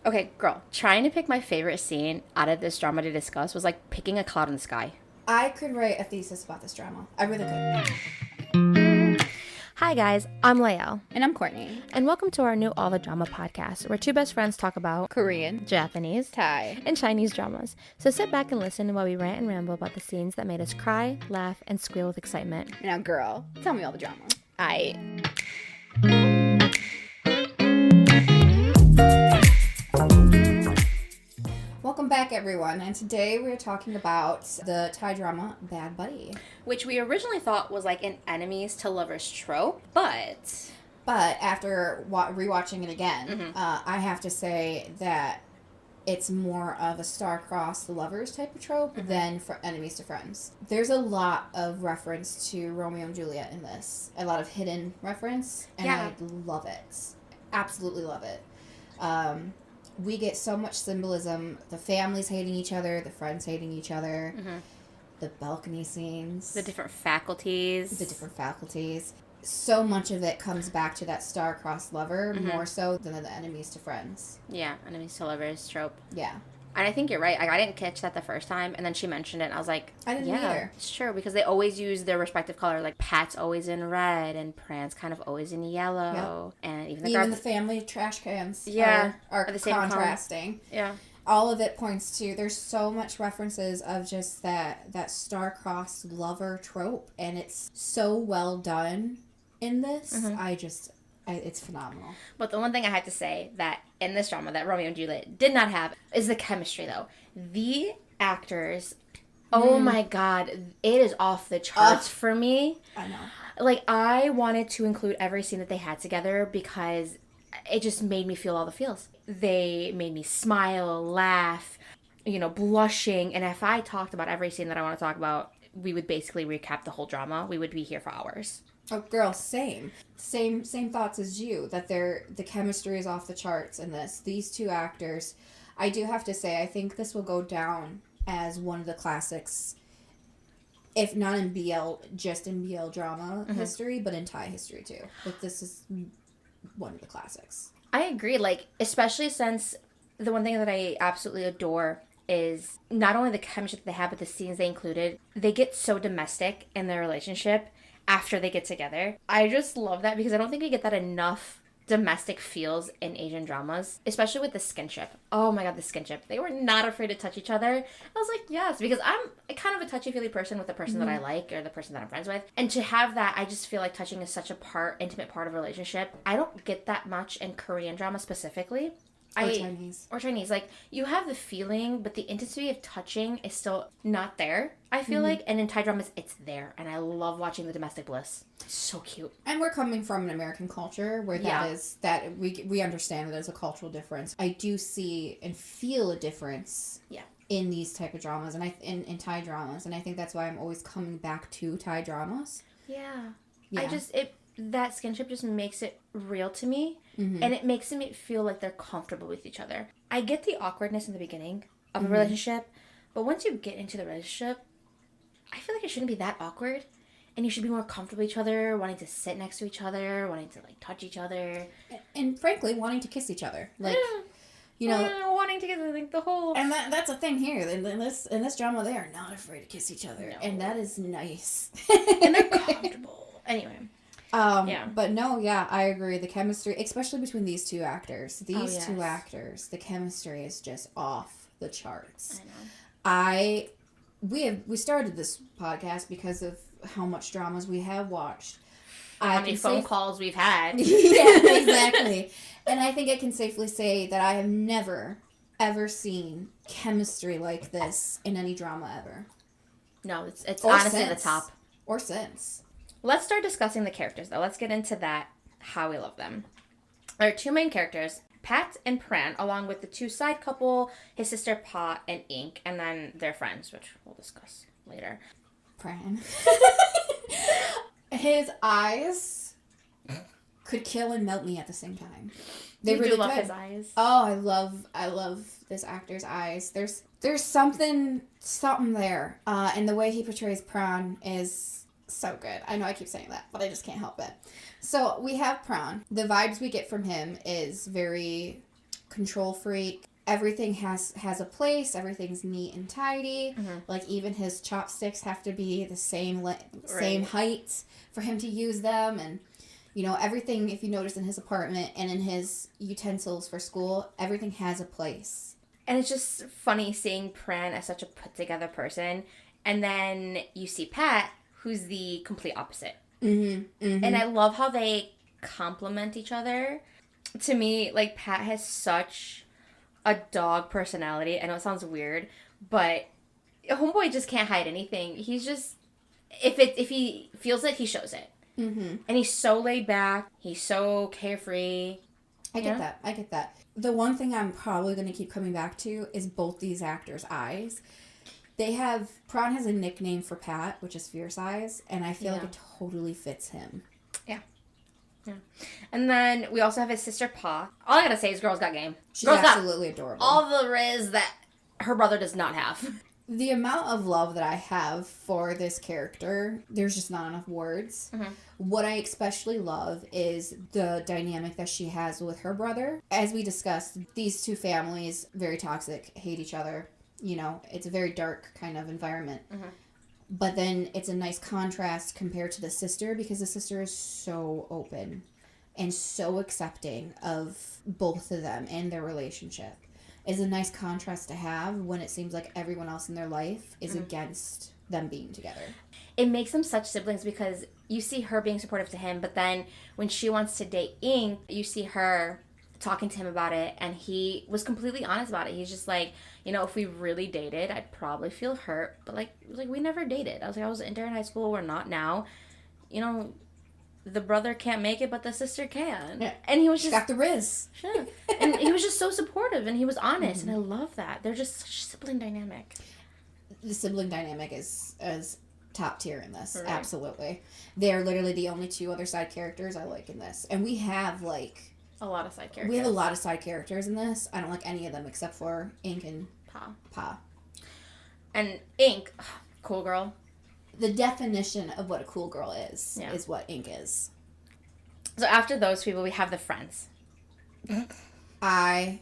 Okay, girl, trying to pick my favorite scene out of this drama to discuss was like picking a cloud in the sky. I could write a thesis about this drama. I really could. Hi, guys, I'm Lael, And I'm Courtney. and welcome to our new All the Drama podcast, where two best friends talk about Korean. Japanese, Thai. and Chinese dramas. So sit back and listen while we rant and ramble about the scenes that made us cry, laugh, and squeal with excitement. Now, girl, tell me all the drama. Welcome back, everyone. And today we're talking about the Thai drama Bad Buddy. Which we originally thought was like an enemies to lovers trope, but after rewatching it again, I have to say that it's more of a star-crossed lovers type of trope than for enemies to friends. There's a lot of reference to Romeo and Juliet in this. A lot of hidden reference, and Yeah. I love it. Absolutely love it. We get so much symbolism. The families hating each other, the friends hating each other, the balcony scenes, the different faculties. So much of it comes back to that star-crossed lover, more so than the enemies to friends. Yeah, enemies to lovers trope. Yeah. And I think you're right. I didn't catch that the first time, and then she mentioned it, and I was like, I didn't yeah, either. it's true, because they always use their respective color. Like, Pat's always in red, and Pran's kind of always in yellow. Yep. And even the family trash cans are the same contrasting. color. Yeah. All of it points to, there's so much references of just that star-crossed lover trope, and it's so well done in this. It's phenomenal. But the one thing I have to say that in this drama that Romeo and Juliet did not have is the chemistry, though. The actors, oh my god, it is off the charts for me. I know. Like, I wanted to include every scene that they had together because it just made me feel all the feels. They made me smile, laugh, blushing. And if I talked about every scene that I want to talk about, we would basically recap the whole drama. We would be here for hours. Oh, girl, same thoughts as you, that the chemistry is off the charts in this. These two actors, I do have to say, I think this will go down as one of the classics, if not in just in BL drama history, but in Thai history too. But this is one of the classics. I agree, especially since the one thing that I absolutely adore is not only the chemistry that they have, but the scenes they included. They get so domestic in their relationship after they get together. I just love that because I don't think we get that enough domestic feels in Asian dramas, especially with the skinship. Oh my god, the skinship. They were not afraid to touch each other. I was like, yes, because I'm kind of a touchy-feely person with the person that I like or the person that I'm friends with. And to have that, I just feel like touching is such a intimate part of a relationship. I don't get that much in Korean drama specifically. Or Chinese. Like, you have the feeling, but the intensity of touching is still not there, I feel like. And in Thai dramas, it's there. And I love watching the domestic bliss. It's so cute. And we're coming from an American culture where we understand that there's a cultural difference. I do see and feel a difference in these type of dramas and in Thai dramas. And I think that's why I'm always coming back to Thai dramas. Yeah. That skinship just makes it real to me. And it makes them feel like they're comfortable with each other. I get the awkwardness in the beginning of a relationship, but once you get into the relationship, I feel like it shouldn't be that awkward. And you should be more comfortable with each other, wanting to sit next to each other, wanting to, touch each other. And frankly, wanting to kiss each other. Wanting to get, the whole... And that's a thing here. In this drama, they are not afraid to kiss each other. No. And that is nice. And they're comfortable. Anyway. But no, I agree. The chemistry, especially between these two actors, the chemistry is just off the charts. I know. We started this podcast because of how much dramas we have watched. How many phone calls we've had. Yeah, exactly. And I think I can safely say that I have never, ever seen chemistry like this in any drama ever. No, it's honestly since. the top. Or since. Let's start discussing the characters, though. Let's get into that, how we love them. There are two main characters, Pat and Pran, along with the two side couple, his sister Pa and Ink, and then their friends, which we'll discuss later. Pran. His eyes could kill and melt me at the same time. They really love could. His eyes. Oh, I love this actor's eyes. There's something there. And the way he portrays Pran is so good. I know I keep saying that, but I just can't help it. So we have Pran. The vibes we get from him is very control freak. Everything has a place. Everything's neat and tidy. Like, even his chopsticks have to be the same same height for him to use them. And, you know, everything, if you notice in his apartment and in his utensils for school, everything has a place. And it's just funny seeing Pran as such a put-together person. And then you see Pat, who's the complete opposite. And I love how they complement each other. To me, like, Pat has such a dog personality. I know it sounds weird, but homeboy just can't hide anything. He's just, if he feels it, he shows it. And he's so laid back. He's so carefree. I get that. The one thing I'm probably going to keep coming back to is both these actors' eyes. Pran has a nickname for Pat, which is Fierce Eyes, and I feel like it totally fits him. Yeah. And then we also have his sister Pa. All I gotta say is girl's got game. She's Girl's absolutely adorable. All the riz that her brother does not have. The amount of love that I have for this character, there's just not enough words. What I especially love is the dynamic that she has with her brother. As we discussed, these two families, very toxic, hate each other. You know, it's a very dark kind of environment. But then it's a nice contrast compared to the sister, because the sister is so open and so accepting of both of them and their relationship. It's a nice contrast to have when it seems like everyone else in their life is against them being together. It makes them such siblings because you see her being supportive to him, but then when she wants to date Ink, you see her talking to him about it, and he was completely honest about it. He's just like, you know, if we really dated, I'd probably feel hurt, but like we never dated. I was like, I was an intern in high school, we're not now. You know, the brother can't make it, but the sister can. Yeah. And he was just got the riz. Yeah. And he was just so supportive, and he was honest, and I love that. They're just such a sibling dynamic. The sibling dynamic is top tier in this. Right. Absolutely. They're literally the only two other side characters I like in this. And we have like A lot of side characters. we have a lot of side characters in this. I don't like any of them except for Ink and Pa. And Ink, cool girl. The definition of what a cool girl is what Ink is. So after those people, we have the friends. I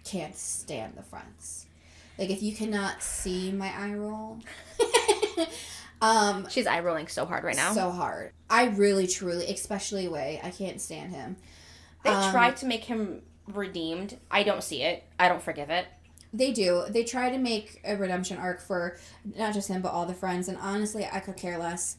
can't stand the friends. Like, if you cannot see my eye roll. She's eye rolling so hard right now. So hard. I really, truly, especially Wei, I can't stand him. They tried to make him redeemed. I don't see it. I don't forgive it. They do. They try to make a redemption arc for not just him, but all the friends. And honestly, I could care less.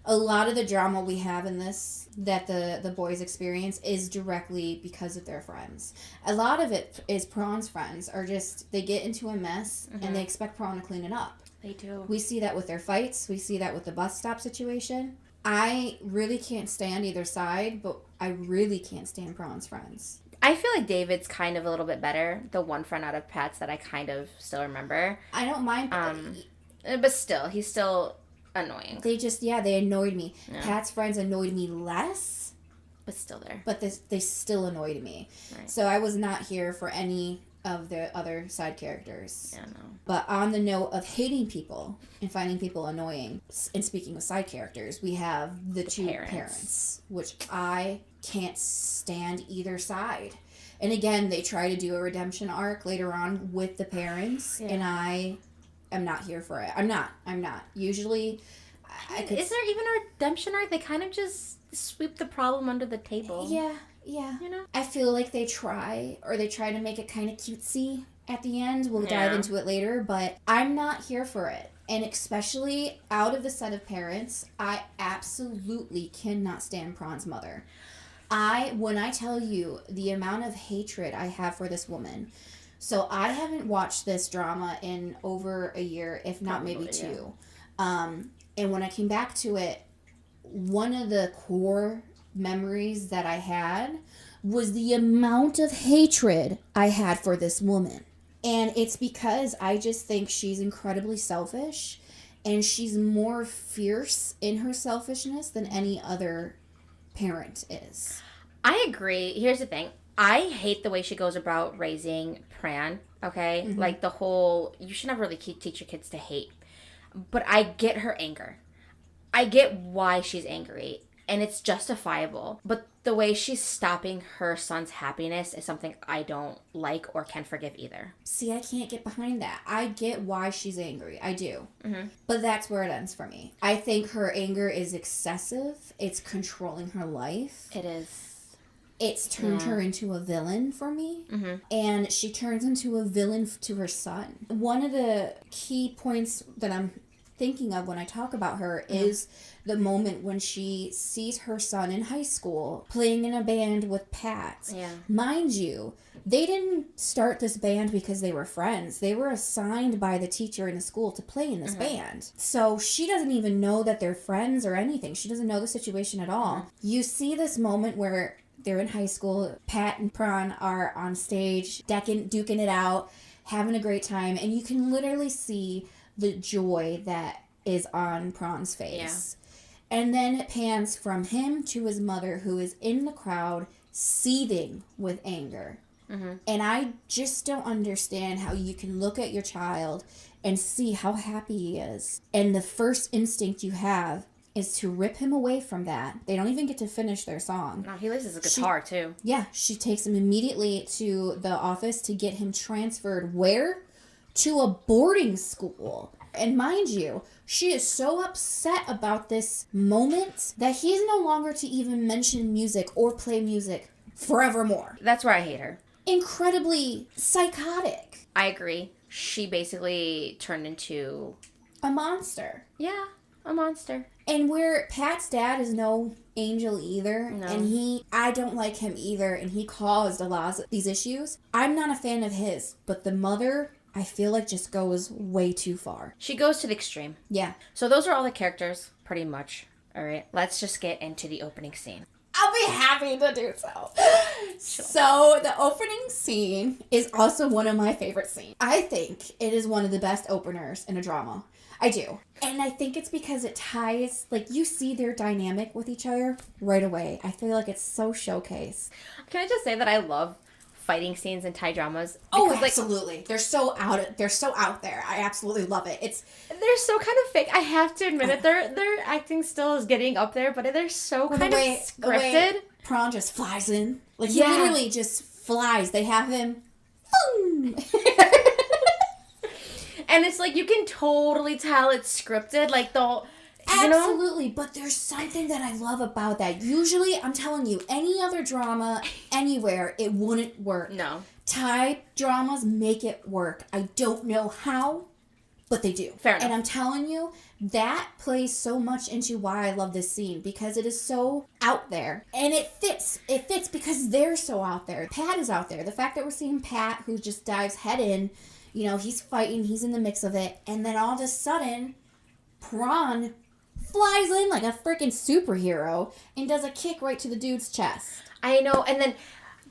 A lot of the drama we have in this that the boys experience is directly because of their friends. A lot of it is Pran's friends are just, they get into a mess and they expect Pran to clean it up. They do. We see that with their fights. We see that with the bus stop situation. I really can't stand either side, but I really can't stand Pran's friends. I feel like David's kind of a little bit better. The one friend out of Pat's that I kind of still remember. I don't mind. But still, he's still annoying. They just, they annoyed me. Yeah. Pat's friends annoyed me less. But still there. But they still annoyed me. Right. So I was not here for any of the other side characters. Yeah, no. But on the note of hating people and finding people annoying, and speaking of side characters, we have the two parents, which I can't stand either side. And again, they try to do a redemption arc later on with the parents, and I am not here for it. I'm not. Usually, Is there even a redemption arc? They kind of just sweep the problem under the table. Yeah. You know? I feel like they try to make it kind of cutesy at the end. We'll dive into it later, but I'm not here for it. And especially out of the set of parents, I absolutely cannot stand Pran's mother. When I tell you the amount of hatred I have for this woman, so I haven't watched this drama in over a year, if not maybe two. And when I came back to it, one of the core memories that I had was the amount of hatred I had for this woman. And it's because I just think she's incredibly selfish, and she's more fierce in her selfishness than any other parent is. I agree. Here's the thing. I hate the way she goes about raising Pran, okay? Mm-hmm. Like the whole, you should never really teach your kids to hate. But I get her anger. I get why she's angry. And it's justifiable. But the way she's stopping her son's happiness is something I don't like or can forgive either. See, I can't get behind that. I get why she's angry. I do. Mm-hmm. But that's where it ends for me. I think her anger is excessive. It's controlling her life. It is. It's turned her into a villain for me. Mm-hmm. And she turns into a villain to her son. One of the key points that I'm thinking of when I talk about her is the moment when she sees her son in high school playing in a band with Pat. Yeah. Mind you, they didn't start this band because they were friends. They were assigned by the teacher in the school to play in this band. So she doesn't even know that they're friends or anything. She doesn't know the situation at all. You see this moment where they're in high school. Pat and Prawn are on stage, duking it out, having a great time, and you can literally see the joy that is on Prawn's face. Yeah. And then it pans from him to his mother, who is in the crowd, seething with anger. Mm-hmm. And I just don't understand how you can look at your child and see how happy he is. And the first instinct you have is to rip him away from that. They don't even get to finish their song. No, he leaves his guitar too. Yeah, she takes him immediately to the office to get him transferred where? To a boarding school. And mind you, she is so upset about this moment that he's no longer to even mention music or play music forevermore. That's where I hate her. Incredibly psychotic. I agree. She basically turned into a monster. Yeah, a monster. And where Pat's dad is no angel either, no. And I don't like him either, and he caused a lot of these issues. I'm not a fan of his, but the mother, I feel like, just goes way too far. She goes to the extreme. Yeah. So those are all the characters, pretty much. All right, let's just get into the opening scene. I'll be happy to do so. So the opening scene is also one of my favorite scenes. I think it is one of the best openers in a drama. I do. And I think it's because it ties, like, you see their dynamic with each other right away. I feel like it's so showcased. Can I just say that I love fighting scenes in Thai dramas? Because, absolutely. They're so out there. I absolutely love it. They're so kind of fake. I have to admit it. Their acting still is getting up there, but they're so kind of scripted. The way Prawn just flies in. Like, he literally just flies. They have him. Boom! And it's like, you can totally tell it's scripted. Like, absolutely, but there's something that I love about that. Usually, I'm telling you, any other drama, anywhere, it wouldn't work. No. Thai dramas make it work. I don't know how, but they do. Fair enough. And I'm telling you, that plays so much into why I love this scene, because it is so out there. And it fits. It fits because they're so out there. Pat is out there. The fact that we're seeing Pat, who just dives head in, you know, he's fighting, he's in the mix of it, and then all of a sudden, Prawn flies in like a freaking superhero and does a kick right to the dude's chest. I know, and then,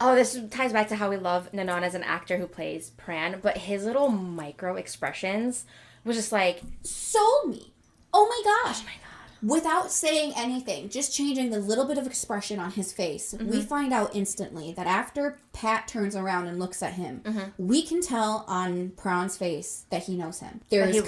this ties back to how we love Nanon as an actor who plays Pran, but his little micro expressions was just like... sold me. Oh my gosh. Oh my God. Without saying anything, just changing the little bit of expression on his face, we find out instantly that after Pat turns around and looks at him, we can tell on Prawn's face that he knows him. That he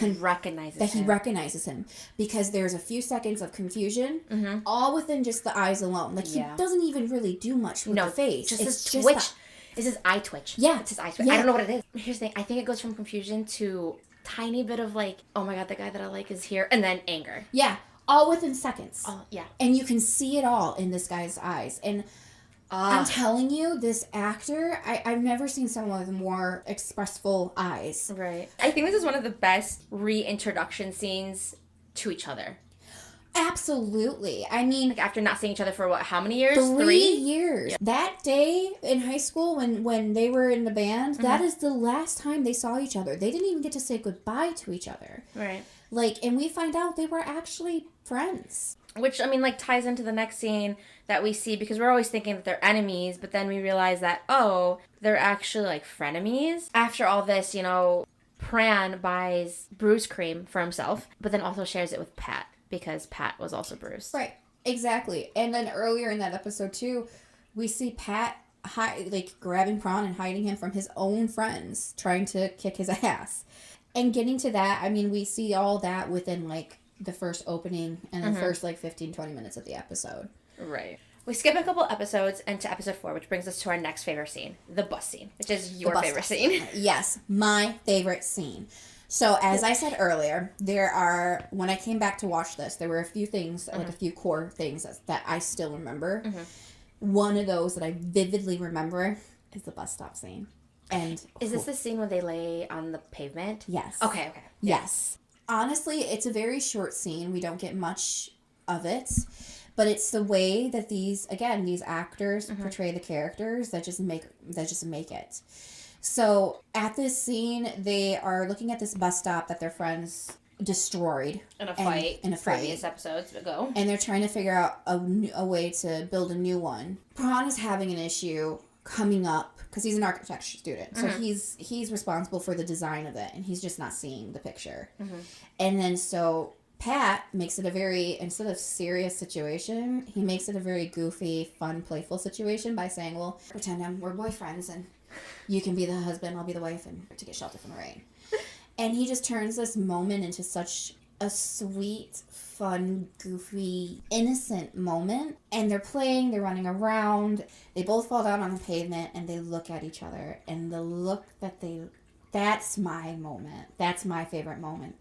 recognizes him. Because there's a few seconds of confusion, all within just the eyes alone. Like, he doesn't even really do much with the face. Just his twitch. It's his eye twitch. Yeah. It's his eye twitch. Yeah. I don't know what it is. Here's the thing. I think it goes from confusion to tiny bit of like, oh my God, the guy that I like is here. And then anger. Yeah. All within seconds. Oh, yeah. And you can see it all in this guy's eyes. And I'm telling you, this actor, I've never seen someone with more expressful eyes. Right. I think this is one of the best reintroduction scenes to each other. Absolutely. I mean... like, after not seeing each other for, what, how many years? 3 years. Yeah. That day in high school when they were in the band, that is the last time they saw each other. They didn't even get to say goodbye to each other. Right. Like, and we find out they were actually friends. Which, I mean, like, ties into the next scene that we see, because we're always thinking that they're enemies, but then we realize that, they're actually, like, frenemies. After all this, you know, Pran buys Bruce cream for himself, but then also shares it with Pat, because Pat was also Bruce. Right. Exactly. And then earlier in that episode, too, we see Pat, grabbing Prawn and hiding him from his own friends, trying to kick his ass. And getting to that, I mean, we see all that within, like, the first opening and the first, 15, 20 minutes of the episode. Right. We skip a couple episodes into episode 4, which brings us to our next favorite scene, the bus scene, which is your favorite scene. Yes, my favorite scene. So, as I said earlier, when I came back to watch this, there were a few things, like a few core things that I still remember. One of those that I vividly remember is the bus stop scene. And is this the scene where they lay on the pavement? Yes. Okay. Yes. Honestly, it's a very short scene. We don't get much of it. But it's the way that these actors portray the characters that just make it. So at this scene, they are looking at this bus stop that their friends destroyed in a fight. Previous episodes ago. And they're trying to figure out a way to build a new one. Prawn is having an issue coming up because he's an architecture student. So he's responsible for the design of it, and he's just not seeing the picture. And then so Pat makes it instead of serious situation, he makes it a very goofy, fun, playful situation by saying, well, pretend we're boyfriends and you can be the husband, I'll be the wife, and to get shelter from the rain. And he just turns this moment into such a sweet, fun, goofy, innocent moment. And they're playing, they're running around, they both fall down on the pavement, and they look at each other. And the look that's my moment. That's my favorite moment,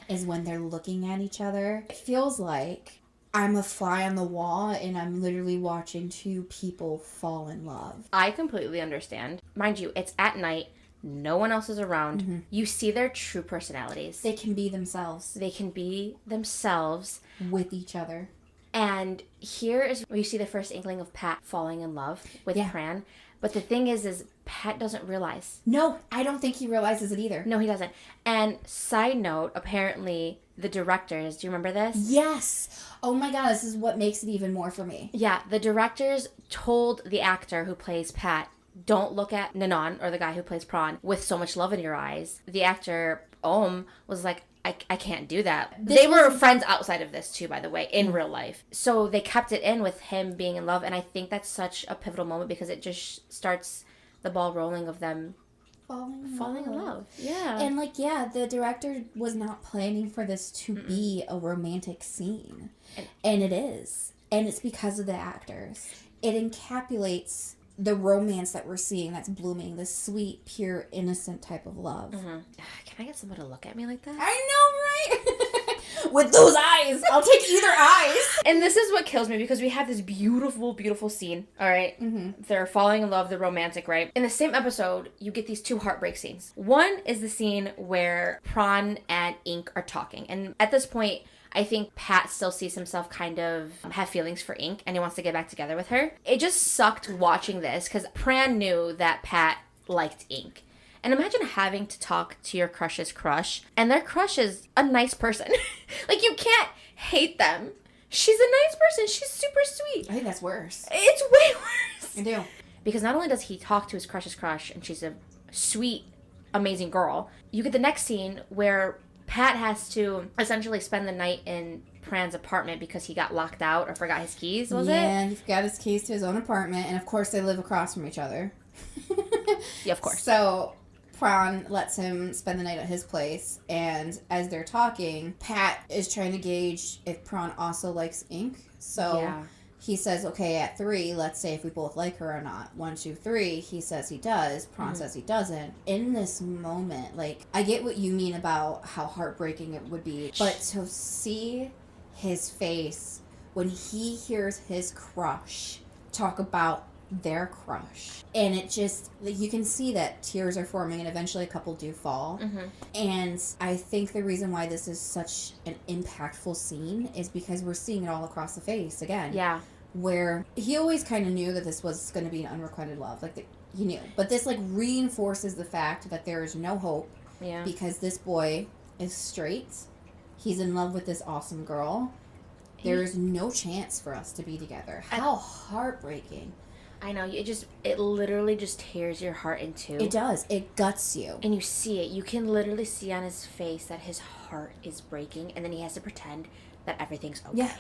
is when they're looking at each other. It feels like I'm a fly on the wall and I'm literally watching two people fall in love. I completely understand. Mind you, it's at night. No one else is around. You see their true personalities. They can be themselves. They can be themselves. With each other. And here is where you see the first inkling of Pat falling in love with Pran. But the thing is Pat doesn't realize. No, I don't think he realizes it either. No, he doesn't. And side note, apparently the directors, do you remember this? Yes. Oh my God, this is what makes it even more for me. Yeah, the directors told the actor who plays Pat, don't look at Nanon, or the guy who plays Prawn, with so much love in your eyes. The actor, Om, was like, I can't do that. They were friends outside of this too, by the way, in real life. So they kept it in with him being in love, and I think that's such a pivotal moment because it just starts the ball rolling of them falling in love. Yeah. And the director was not planning for this to be a romantic scene. And it is. And it's because of the actors. It encapsulates the romance that we're seeing that's blooming, this sweet, pure, innocent type of love. Can I get someone to look at me like that? I know, right? With those eyes. I'll take either eyes. And this is what kills me because we have this beautiful, beautiful scene, all right? They're falling in love, they're romantic, right? In the same episode, you get these two heartbreak scenes. One is the scene where Prawn and Ink are talking. And at this point, I think Pat still sees himself kind of have feelings for Ink and he wants to get back together with her. It just sucked watching this because Pran knew that Pat liked Ink. And imagine having to talk to your crush's crush and their crush is a nice person. Like, you can't hate them. She's a nice person. She's super sweet. I think that's worse. It's way worse. I do. Because not only does he talk to his crush's crush and she's a sweet, amazing girl, you get the next scene where Pat has to essentially spend the night in Pran's apartment because he got locked out or forgot his keys, was it? Yeah, he forgot his keys to his own apartment, and of course they live across from each other. Yeah, of course. So Pran lets him spend the night at his place, and as they're talking, Pat is trying to gauge if Pran also likes Ink. So he says, okay, at 3, let's say if we both like her or not. 1, 2, 3, he says he does. Pran says he doesn't. In this moment, I get what you mean about how heartbreaking it would be. But to see his face when he hears his crush talk about their crush. And it just, you can see that tears are forming and eventually a couple do fall. And I think the reason why this is such an impactful scene is because we're seeing it all across the face again. Yeah. Where he always kind of knew that this was going to be an unrequited love. He knew. But this reinforces the fact that there is no hope. Yeah. Because this boy is straight. He's in love with this awesome girl. There is no chance for us to be together. How heartbreaking. I know. It literally just tears your heart in two. It does. It guts you. And you see it. You can literally see on his face that his heart is breaking, and then he has to pretend that everything's okay. Yeah.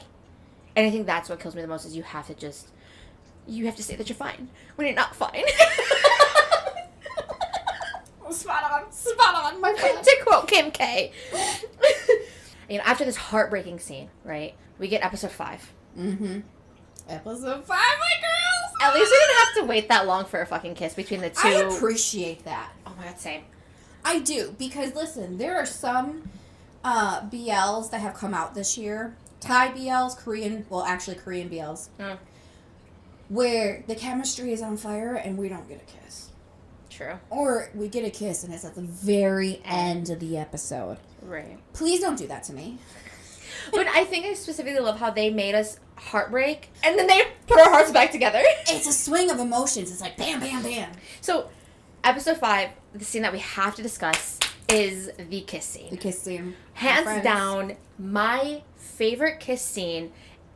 And I think that's what kills me the most is you have to say that you're fine when you're not fine. Spot on, my friend. To quote Kim K. After this heartbreaking scene, right, we get episode 5. Episode 5, my At least we didn't have to wait that long for a fucking kiss between the two. I appreciate that. Oh my god, same. I do, because listen, there are some BLs that have come out this year. Thai BLs, Korean BLs. Where the chemistry is on fire and we don't get a kiss. True. Or we get a kiss and it's at the very end of the episode. Right. Please don't do that to me. But I think I specifically love how they made us heartbreak and then they put our hearts back together. It's a swing of emotions. It's like bam, bam, bam. So, episode 5, the scene that we have to discuss is the kiss scene. The kiss scene. Hands down, my favorite kiss scene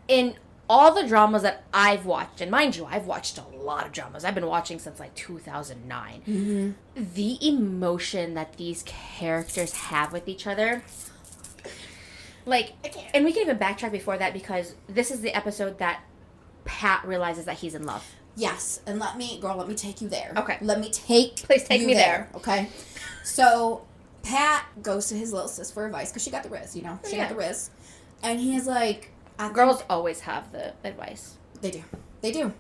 in all the dramas that I've watched. And mind you, I've watched a lot of dramas. I've been watching since like 2009. Mm-hmm. The emotion that these characters have with each other. Like, and we can even backtrack before that because this is the episode that Pat realizes that he's in love. Yes, and let me take you there. Okay. Please take me there. Okay. So, Pat goes to his little sis for advice because she got the Riz, you know. She got the Riz. And he's like... Girls always have the advice. They do. They do.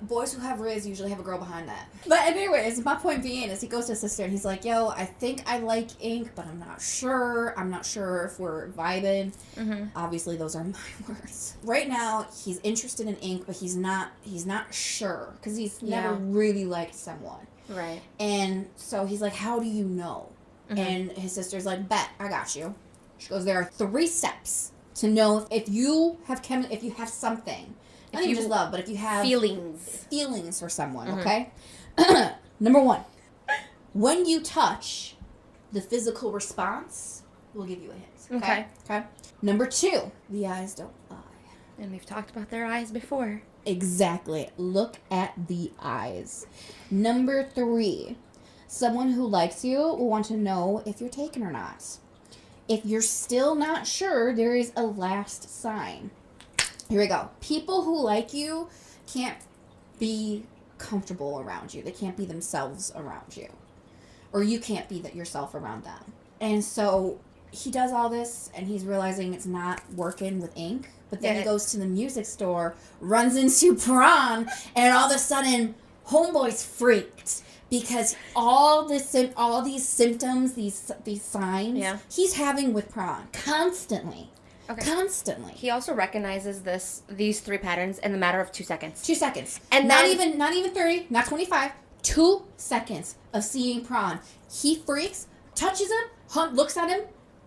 Boys who have Riz usually have a girl behind that. But anyways, my point being is he goes to his sister and he's like, yo, I think I like Ink, but I'm not sure. I'm not sure if we're vibing. Mm-hmm. Obviously, those are my words. Right now, he's interested in Ink, but he's not sure because he's never really liked someone. Right. And so he's like, how do you know? Mm-hmm. And his sister's like, bet, I got you. She goes, there are 3 steps to know if you have if you have something. Not even just love, but if you have feelings for someone, okay? Number 1, when you touch, the physical response will give you a hint. Okay. Number 2, the eyes don't lie. And we've talked about their eyes before. Exactly. Look at the eyes. Number 3, someone who likes you will want to know if you're taken or not. If you're still not sure, there is a last sign. Here we go. People who like you can't be comfortable around you. They can't be themselves around you. Or you can't be yourself around them. And so he does all this and he's realizing it's not working with Ink. But then he goes to the music store, runs into Pran, and all of a sudden, homeboy's freaked. Because all these symptoms, these signs, he's having with Pran constantly. Okay. Constantly. He also recognizes these 3 patterns in the matter of 2 seconds. 2 seconds. And not even 30, not 25. 2 seconds of seeing Pran. He freaks, touches him, looks at him,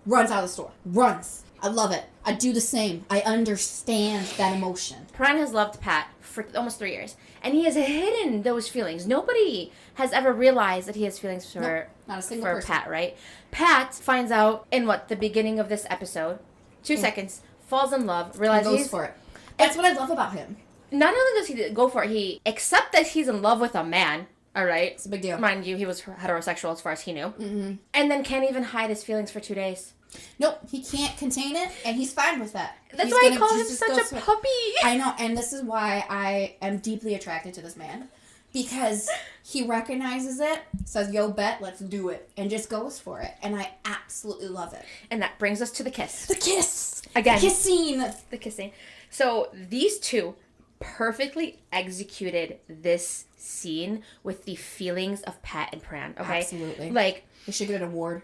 runs out of the store. Runs. I love it. I do the same. I understand that emotion. Pran has loved Pat for almost 3 years. And he has hidden those feelings. Nobody has ever realized that he has feelings for, not a single person. Pat, right? Pat finds out in the beginning of this episode, 2 seconds, falls in love, realizes he goes for it. That's what I love about him. Not only does he go for it, he accepts that he's in love with a man, all right? It's a big deal. Mind you, he was heterosexual as far as he knew. Mm-hmm. And then can't even hide his feelings for 2 days. Nope, he can't contain it, and he's fine with that. That's why I call him such a puppy. I know, and this is why I am deeply attracted to this man. Because he recognizes it, says, yo, bet, let's do it, and just goes for it. And I absolutely love it. And that brings us to the kiss. The kiss! Again. The kissing. So these 2 perfectly executed this scene with the feelings of Pat and Pran, okay? Absolutely. Like, they should get an award.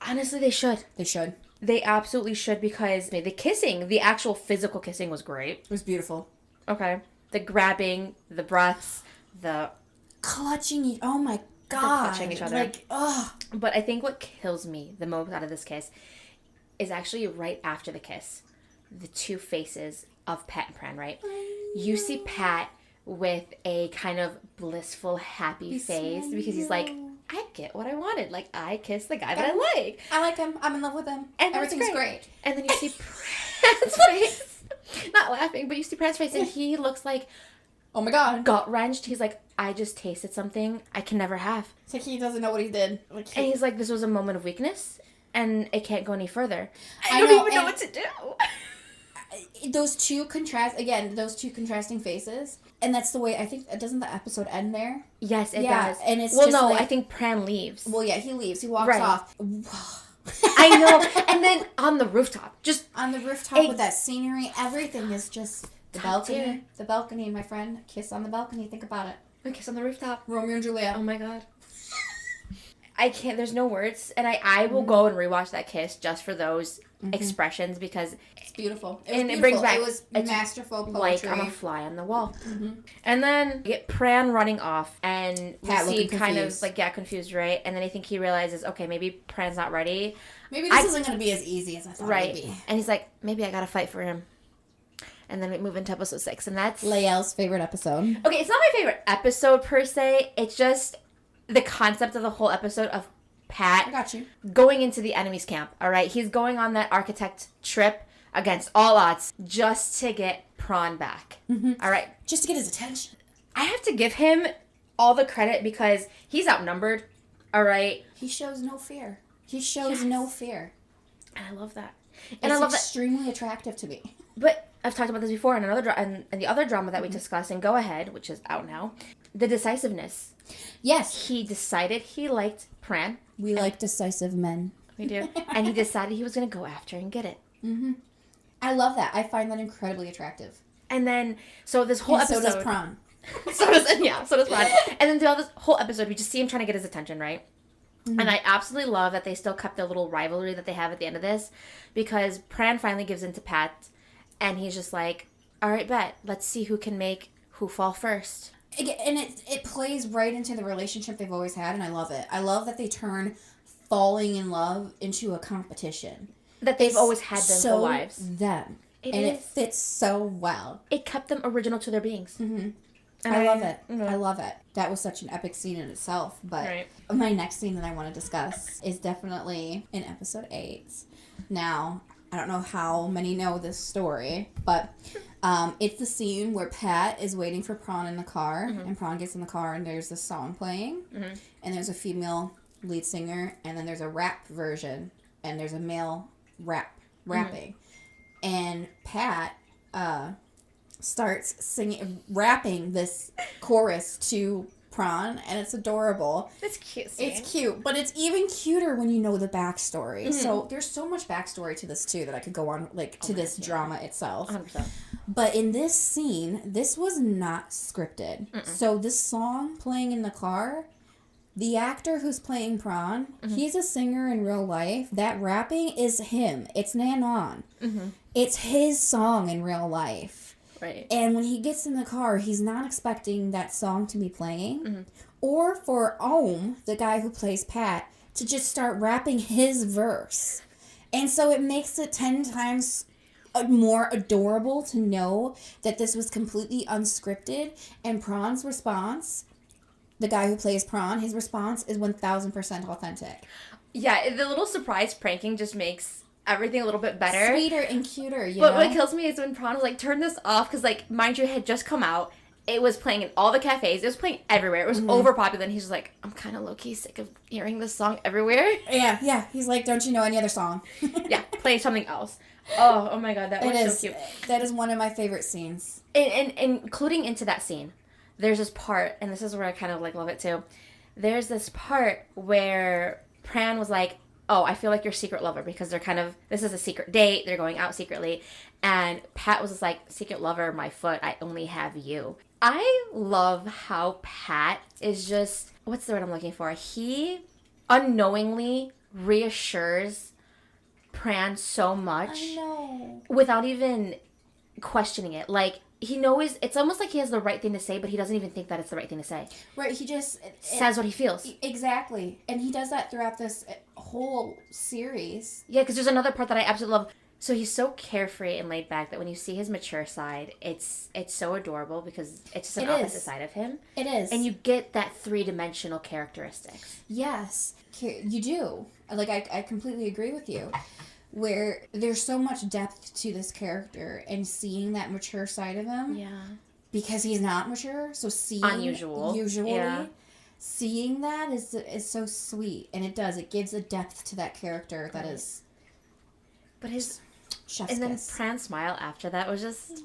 Honestly, they should. They should. They absolutely should because the kissing, the actual physical kissing was great. It was beautiful. Okay. The grabbing, the breaths, the... clutching, oh my God. Touching each other. Like, ugh. But I think what kills me the most out of this kiss is actually right after the kiss. The 2 faces of Pat and Pran, right? You see Pat with a kind of blissful, happy face because he's like, I get what I wanted. Like, I kissed the guy that I like. I like him. I'm in love with him. And everything's great. And then you see Pran's face. Not laughing, but you see Pran's face, and he looks like, oh my God, gut-wrenched. He's like, I just tasted something I can never have. It's like he doesn't know what he did. And he's like, this was a moment of weakness, and it can't go any further. I don't even know what to do. Those two contrasting faces. And that's the way, I think, doesn't the episode end there? Yes, it does. And it's I think Pran leaves. Well, yeah, he leaves. He walks off. I know. And then on the rooftop. Just on the rooftop with that scenery, everything is just The balcony, my friend. Kiss on the balcony. Think about it. A kiss on the rooftop. Romeo and Juliet. Oh my god. I can't, there's no words. And I will go and rewatch that kiss just for those expressions because it's beautiful. It brings back, it was masterful poetry. Like I'm a fly on the wall. And then you get Pran running off and Pat we see looking kind of confused. like, confused, right? And then I think he realizes, okay, maybe Pran's not ready. Maybe this isn't going to be as easy as I thought it would be. And he's like, maybe I got to fight for him. And then we move into episode 6, and that's Lael's favorite episode. Okay, it's not my favorite episode per se. It's just the concept of the whole episode of Pat I got you. going into the enemy's camp. All right, he's going on that architect trip against all odds just to get Prawn back. All right, Just to get his attention. I have to give him all the credit because he's outnumbered. All right, He shows no fear. He shows no fear. and I love that. And And I love that. extremely attractive to me. But I've talked about this before in another and the other drama that we discussed in Go Ahead, which is out now. The decisiveness. Yes. He decided he liked Pran. We like decisive men. We do. And he decided he was going to go after and get it. I love that. I find that incredibly attractive. And then, so this whole And episode. so does Prawn. so does Pran. And then throughout this whole episode, we just see him trying to get his attention, right? And I absolutely love that they still kept their little rivalry that they have at the end of this. Because Pran finally gives in to Pat. And he's just like, all right, bet. Let's see who can make who fall first. And it plays right into the relationship they've always had, and I love it. I love that they turn falling in love into a competition. That they've always had their so whole lives. Them. It fits so well. It kept them original to their beings. And I love it. I love it. That was such an epic scene in itself. But my next scene that I want to discuss is definitely in episode 8. Now, I don't know how many know this story, but it's the scene where Pat is waiting for Prawn in the car, and Prawn gets in the car, and there's this song playing, and there's a female lead singer, and then there's a rap version, and there's a male rapping. And Pat starts rapping this chorus to Prawn, and it's adorable. It's cute. Scene. It's cute, but it's even cuter when you know the backstory. So there's so much backstory to this too that I could go on to this drama itself. 100%. But in this scene, this was not scripted. So this song playing in the car, the actor who's playing Prawn, he's a singer in real life. That rapping is him. It's Nanon. It's his song in real life. Right. And when he gets in the car, he's not expecting that song to be playing. Or for Ohm, the guy who plays Pat, to just start rapping his verse. And so it makes it 10 times more adorable to know that this was completely unscripted. And Prawn's response, the guy who plays Prawn, his response is 1000% authentic. Yeah, the little surprise pranking just makes everything a little bit better. Sweeter and cuter, you But know? what kills me is when Prawn was like, turn this off, because, like, mind you, it had just come out. It was playing in all the cafes. It was playing everywhere. It was overpopular. And he's just like, I'm kind of low-key sick of hearing this song everywhere. Yeah. He's like, don't you know any other song? Yeah, play something else. Oh my God, that was so cute. That is one of my favorite scenes. And including into that scene, there's this part, and this is where I kind of, like, love it, too. There's this part where Pran was like, oh, I feel like your secret lover, because they're kind of, this is a secret date, they're going out secretly, and Pat was just like, secret lover, my foot, I only have you. I love how Pat is just, what's the word I'm looking for? He unknowingly reassures Pran so much. I know. Without even questioning it. Like, he knows, it's almost like he has the right thing to say, but he doesn't even think that it's the right thing to say. Right, he just... Says what he feels. Exactly. And he does that throughout this whole series. Yeah, because there's another part that I absolutely love. So he's so carefree and laid back that when you see his mature side, it's so adorable because it's just an opposite side of him. It is. And you get that three-dimensional characteristics. Yes, you do. Like, I completely agree with you. Where there's so much depth to this character, and seeing that mature side of him. Yeah. Because he's not mature, so seeing... Usually. Yeah. Seeing that is so sweet. And it gives a depth to that character that is... But his... Chef's and then kiss. Pran's smile after that was just...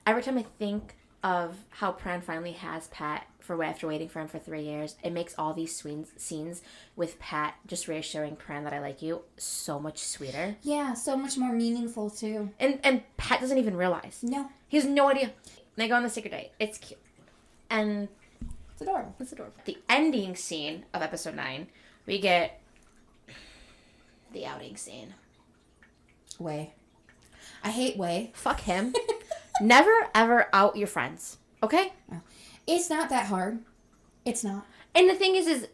Every time I think of how Pran finally has Pat after waiting for him for 3 years, it makes all these scenes with Pat just reassuring Pran that I like you so much sweeter. Yeah, so much more meaningful too. And Pat doesn't even realize. No. He has no idea. They go on the secret date. It's cute. And It's adorable. it's adorable. The ending scene of episode 9, we get the outing scene. Way. I hate Way. Fuck him. Never, ever out your friends. Okay? It's not that hard. It's not. And the thing is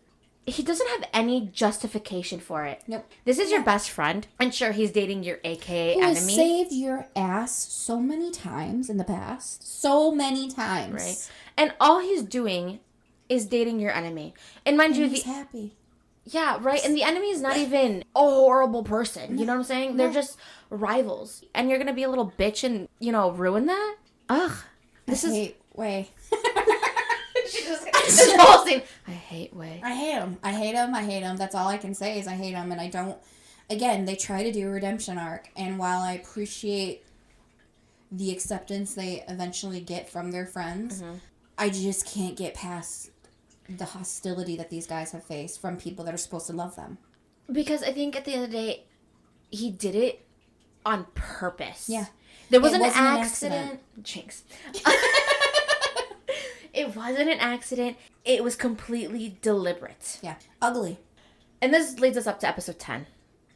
he doesn't have any justification for it. Nope. This is your best friend. And sure, he's dating your AKA Who has enemy. saved your ass so many times in the past. So many times. Right. And all he's doing is dating your enemy. And mind you, He's happy. yeah, right. And the enemy is not even a horrible person. You know what I'm saying? They're No. just rivals. And you're going to be a little bitch and, ruin that? Ugh. This is... Hate Way. This whole scene. I hate Way. I hate him. I hate him. I hate him. That's all I can say is I hate him. And I don't... Again, they try to do a redemption arc. And while I appreciate the acceptance they eventually get from their friends, I just can't get past the hostility that these guys have faced from people that are supposed to love them. Because I think at the end of the day, he did it on purpose. Yeah. There wasn't, It wasn't an an accident. Jinx. It wasn't an accident. It was completely deliberate. Yeah. Ugly. And this leads us up to episode 10.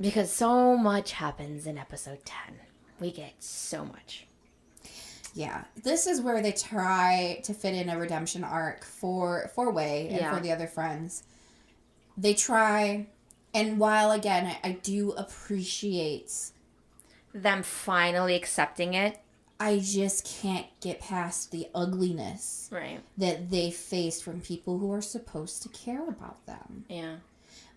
Because so much happens in episode 10. We get so much. Yeah. This is where they try to fit in a redemption arc for Way and for the other friends. They try, and while, again, I do appreciate Them finally accepting it. I just can't get past the ugliness Right. that they faced from people who are supposed to care about them. Yeah.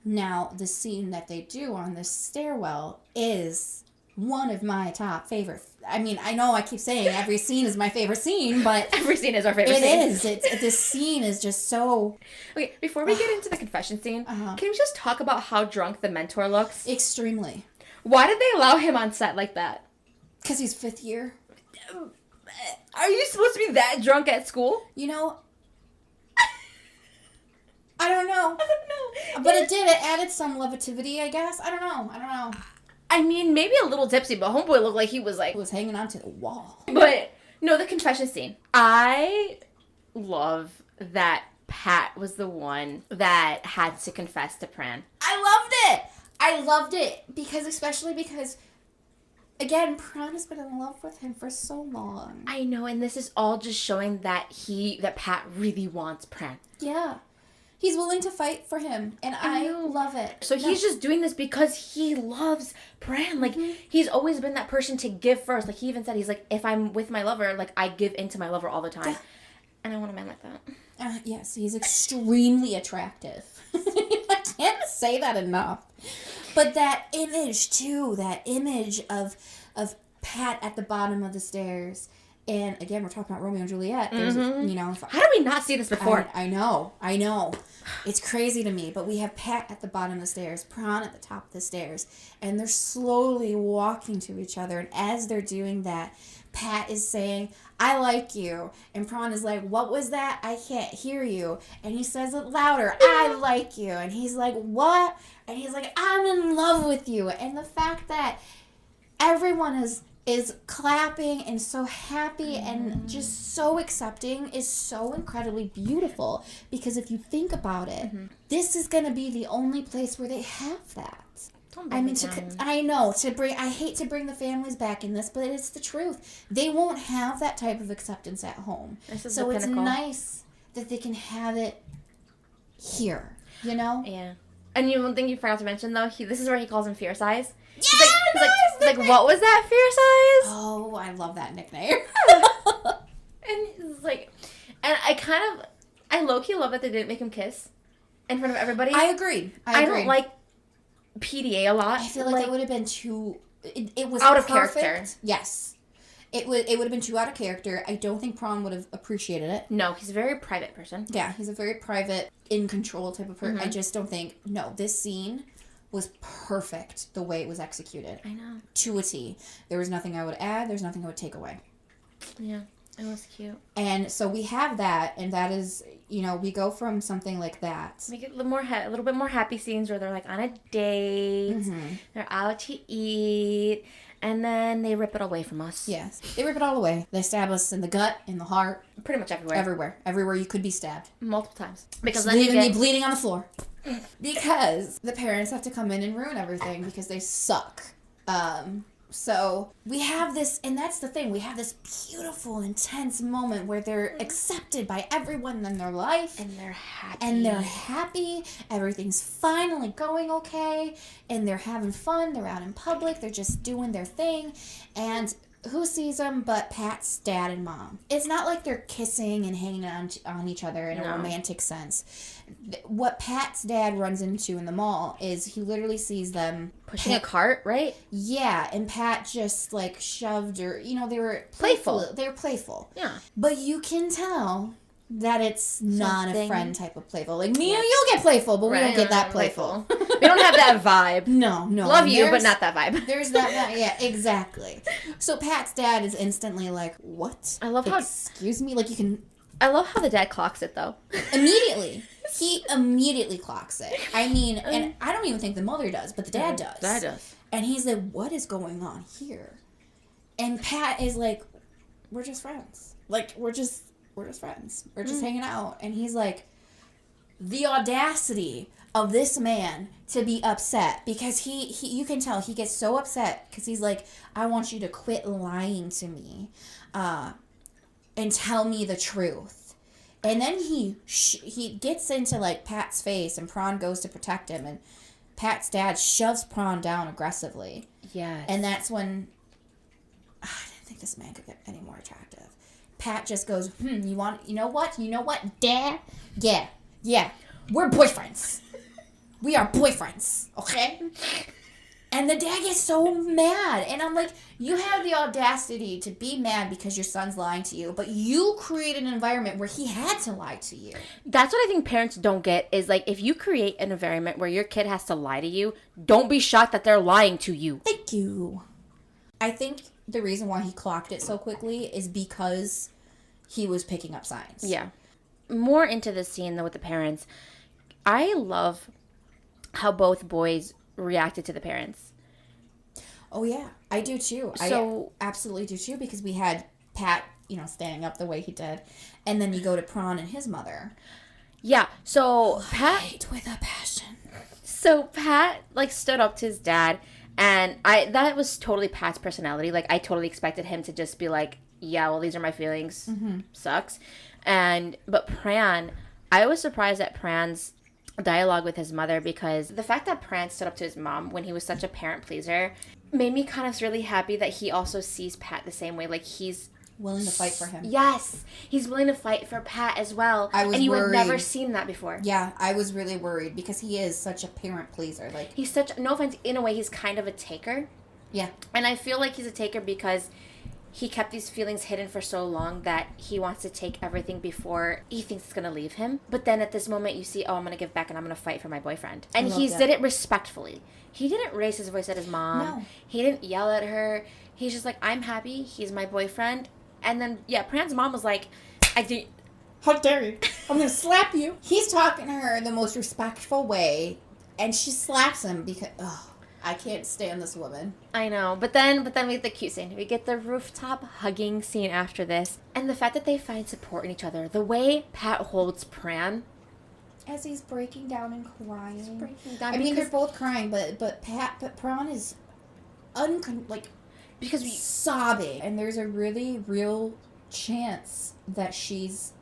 Now, the scene that they do on the stairwell is one of my top favorite. I mean, I know I keep saying every scene is my favorite scene, but Every scene is our favorite it scene. is. This scene is just so Okay, before we get into the confession scene, Uh-huh. can we just talk about how drunk the mentor looks? extremely. Why did they allow him on set like that? Because he's fifth year. Are you supposed to be that drunk at school? You know, I don't know. I don't know. But it did. It added some levitativity, I guess. I don't know. I mean, maybe a little tipsy, but Homeboy looked like he was like... It was hanging onto the wall. But, no, the confession scene. I love that Pat was the one that had to confess to Pran. I loved it especially because, again, Pran has been in love with him for so long. I know, and this is all just showing that Pat really wants Pran. Yeah. He's willing to fight for him, and I love it. So he's just doing this because he loves Pran. Like, he's always been that person to give first. Like, he even said, he's like, if I'm with my lover, like, I give into my lover all the time. Yeah. And I want a man like that. Yes, he's extremely attractive. I can't say that enough. But that image, too, that image of Pat at the bottom of the stairs. And, again, we're talking about Romeo and Juliet. There's, How did we not see this before? I know. It's crazy to me. But we have Pat at the bottom of the stairs, Pran at the top of the stairs. And they're slowly walking to each other. And as they're doing that, Pat is saying, I like you. And Pran is like, what was that? I can't hear you. And he says it louder, I like you. And he's like, what? And he's like, I'm in love with you. And the fact that everyone is clapping and so happy and just so accepting is so incredibly beautiful, because if you think about it, this is going to be the only place where they have that. I mean, I hate to bring the families back in this, but it's the truth. They won't have that type of acceptance at home. So it's nice that they can have it here, you know? Yeah. And one thing you forgot to mention, though, this is where he calls him Fierce Eyes. Yeah, he's like, what was that, Fierce Eyes? Oh, I love that nickname. And it's like, and I low-key love that they didn't make him kiss in front of everybody. I agree. I don't like PDA a lot. I feel like it would have been too... It was out of perfect. character. Yes. It would have been too out of character. I don't think Pran would have appreciated it. No, he's a very private person. Yeah, he's a very private, in-control type of person. I just don't think... No, this scene was perfect the way it was executed. I know. To a T. There was nothing I would add. There's nothing I would take away. Yeah. It was cute. And so we have that, and that is, you know, we go from something like that. Make it a little more, a little bit more happy scenes where they're like on a date, they're out to eat, and then they rip it away from us. Yes, they rip it all away. They stab us in the gut, in the heart, Pretty much everywhere. Everywhere you could be stabbed. Multiple times. Because then Leaving you me get... bleeding on the floor. Because the parents have to come in and ruin everything because they suck. So we have this, and that's the thing, we have this beautiful, intense moment where they're accepted by everyone in their life. And they're happy. Everything's finally going okay. And they're having fun. They're out in public. They're just doing their thing. And who sees them but Pat's dad and mom? It's not like they're kissing and hanging on each other in a romantic sense. What Pat's dad runs into in the mall is he literally sees them pushing a cart, right? Yeah, and Pat just like shoved her. You know, they were Playful. They were playful. Yeah. But you can tell that it's not a friend type of playful. Like, me and you'll get playful, but we don't get that playful. We don't have that vibe. No. Love you, but not that vibe. There's that, yeah, exactly. So Pat's dad is instantly like, what? I love how... Excuse me? Like, you can... I love how the dad clocks it, though. Immediately. He immediately clocks it. I mean, and I don't even think the mother does, but the dad does. Dad does. And he's like, what is going on here? And Pat is like, we're just friends. Like, we're just friends. We're just hanging out. And he's like, the audacity of this man to be upset, because he you can tell he gets so upset because he's like, I want you to quit lying to me and tell me the truth. And then he gets into like Pat's face, and Prawn goes to protect him, and Pat's dad shoves Prawn down aggressively. Yes. And that's when I didn't think this man could get any more attractive. Pat just goes, you know what, Dad? Yeah, we're boyfriends. We are boyfriends, okay? And the dad gets so mad. And I'm like, you have the audacity to be mad because your son's lying to you, but you created an environment where he had to lie to you. That's what I think parents don't get is, like, if you create an environment where your kid has to lie to you, don't be shocked that they're lying to you. Thank you. I think the reason why he clocked it so quickly is because he was picking up signs. Yeah. More into this scene, though, with the parents, I love how both boys reacted to the parents. Oh, yeah. I do, too. So, I absolutely do, too, because we had Pat, standing up the way he did. And then you go to Prawn and his mother. Yeah. So, Pat... Hate with a passion. So, Pat, like, stood up to his dad, and that was totally Pat's personality. Like, I totally expected him to just be like, yeah, well, these are my feelings. Mm-hmm. Sucks. But Pran, I was surprised at Pran's dialogue with his mother, because the fact that Pran stood up to his mom when he was such a parent pleaser made me kind of really happy that he also sees Pat the same way. Like, he's willing to fight for him. Yes, he's willing to fight for Pat as well. And you have never seen that before. Yeah, I was really worried because he is such a parent pleaser. Like, he's such, no offense, in a way, he's kind of a taker. Yeah. And I feel like he's a taker because he kept these feelings hidden for so long that he wants to take everything before he thinks it's going to leave him. But then at this moment, you see, oh, I'm going to give back and I'm going to fight for my boyfriend. And he did it respectfully. He didn't raise his voice at his mom. No. He didn't yell at her. He's just like, I'm happy. He's my boyfriend. And then, yeah, Pran's mom was like, how dare you? I'm going to slap you. He's talking to her in the most respectful way, and she slaps him because, I can't stand this woman. I know. But then we get the cute scene. We get the rooftop hugging scene after this. And the fact that they find support in each other. The way Pat holds Pran. As he's breaking down and crying. I mean, they're both crying, but Pran is because sobbing. And there's a really real chance that she's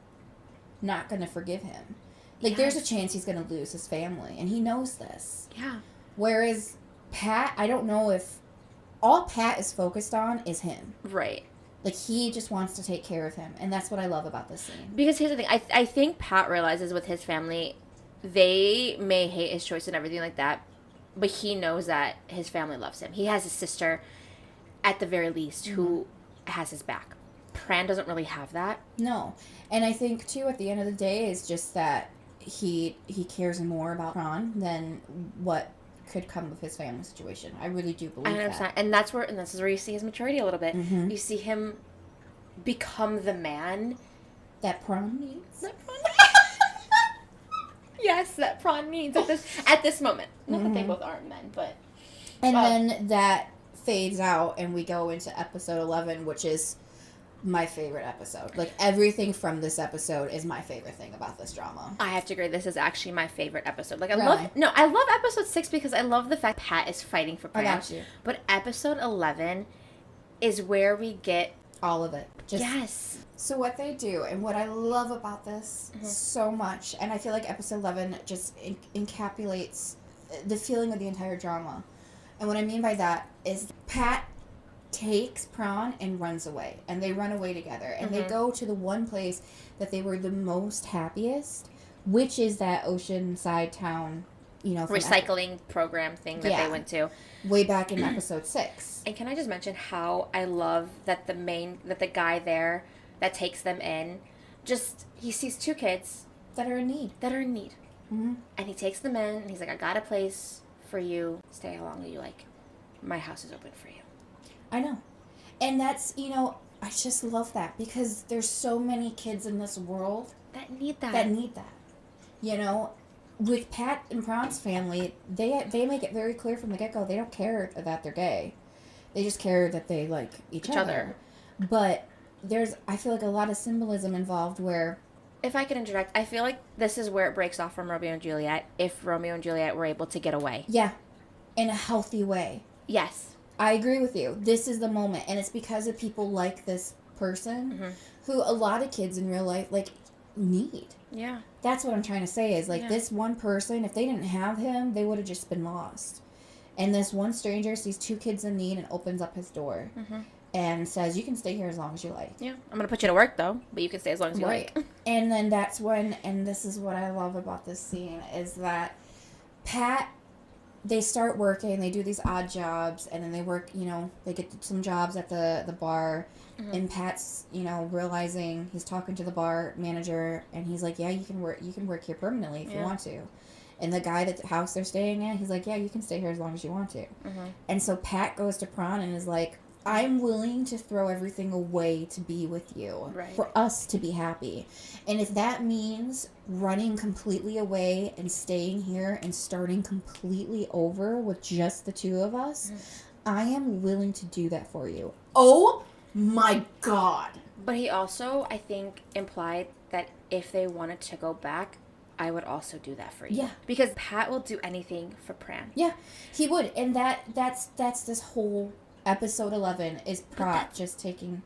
not going to forgive him. Like, yes. There's a chance he's going to lose his family. And he knows this. Yeah. Whereas Pat, I don't know if all Pat is focused on is him. Right. Like, he just wants to take care of him. And that's what I love about this scene. Because here's the thing. I think Pat realizes with his family, they may hate his choice and everything like that, but he knows that his family loves him. He has a sister, at the very least, who has his back. Pran doesn't really have that. No. And I think, too, at the end of the day, is just that he cares more about Pran than what could come of his family situation. I really do believe that. And this is where you see his maturity a little bit. Mm-hmm. You see him become the man that Prawn needs. Yes, that Prawn needs at this moment. Not that they both aren't men, but... And then that fades out and we go into episode 11, which is my favorite episode. Like, everything from this episode is my favorite thing about this drama. I have to agree, this is actually my favorite episode. Like, I Really? love episode 6 because I love the fact Pat is fighting for Pran. I got you. But episode 11 is where we get... All of it. Yes. So what they do, and what I love about this so much, and I feel like episode 11 just encapsulates the feeling of the entire drama. And what I mean by that is Pat takes Prawn and runs away. And they run away together. And they go to the one place that they were the most happiest, which is that oceanside town, you know. Recycling program thing that they went to. Way back in episode 6. And can I just mention how I love that the guy there that takes them in, he sees 2 kids That are in need. Mm-hmm. And he takes them in, and he's like, I got a place for you. Stay how long as you like. My house is open for you. I know. And that's, you know, I just love that because there's so many kids in this world that need that. You know, with Pat and Prawn's family, they make it very clear from the get-go, they don't care that they're gay. They just care that they like each other. But I feel like a lot of symbolism involved where... If I could interject, I feel like this is where it breaks off from Romeo and Juliet, if Romeo and Juliet were able to get away. Yeah. In a healthy way. Yes. I agree with you. This is the moment. And it's because of people like this person who a lot of kids in real life, like, need. Yeah. That's what I'm trying to say is, like, this one person, if they didn't have him, they would have just been lost. And this one stranger sees 2 kids in need and opens up his door and says, you can stay here as long as you like. Yeah. I'm going to put you to work, though, but you can stay as long as you like. And then that's when, and this is what I love about this scene, is that Pat... They start working, they do these odd jobs, and then they work, you know, they get some jobs at the bar, and Pat's, you know, realizing, he's talking to the bar manager, and he's like, yeah, you can work here permanently if you want to. And the guy that the house they're staying at, he's like, yeah, you can stay here as long as you want to. And so Pat goes to Prawn and is like, I'm willing to throw everything away to be with you. Right. For us to be happy. And if that means running completely away and staying here and starting completely over with just the 2 of us, I am willing to do that for you. Oh my God. But he also, I think, implied that if they wanted to go back, I would also do that for you. Yeah. Because Pat will do anything for Pran. Yeah, he would. And that's this whole... Episode 11 is Pat just taking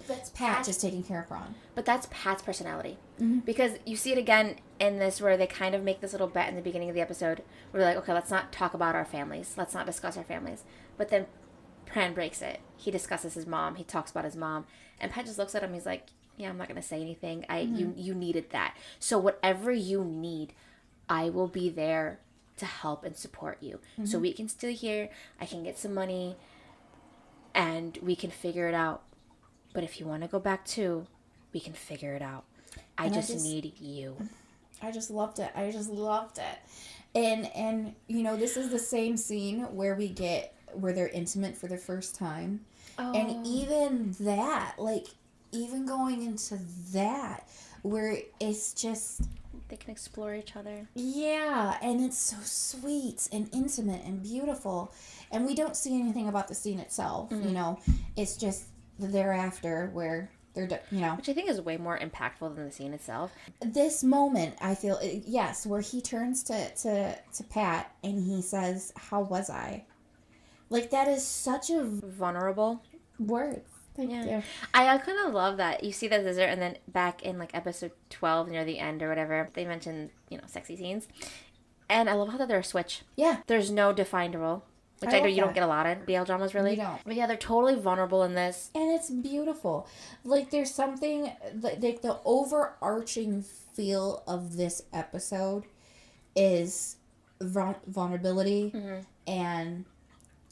care of Prawn. But that's Pat's personality. Because you see it again in this where they kind of make this little bet in the beginning of the episode where they're like, okay, let's not talk about our families. Let's not discuss our families. But then Pran breaks it. He discusses his mom. He talks about his mom. And Pat just looks at him. He's like, yeah, I'm not going to say anything. You needed that. So whatever you need, I will be there to help and support you. So we can stay here. I can get some money. And we can figure it out. But if you want to go back too, we can figure it out. I just need you. I just loved it. And you know, this is the same scene where they're intimate for the first time. Oh. And even that, like, even going into that, where it's just... They can explore each other. Yeah, and it's so sweet and intimate and beautiful. And we don't see anything about the scene itself, you know. It's just the thereafter where they're, you know. Which I think is way more impactful than the scene itself. This moment, I feel, yes, where he turns to Pat and he says, how was I? Like, that is such a... Vulnerable. Word. Thank you. I kind of love that. You see the dessert, and then back in, like, episode 12, near the end or whatever, they mention, you know, sexy scenes. And I love how they're a switch. Yeah. There's no defined role. Which I know you don't get a lot in BL dramas, really. You don't. But yeah, they're totally vulnerable in this. And it's beautiful. Like, there's something... Like, the overarching feel of this episode is vulnerability and...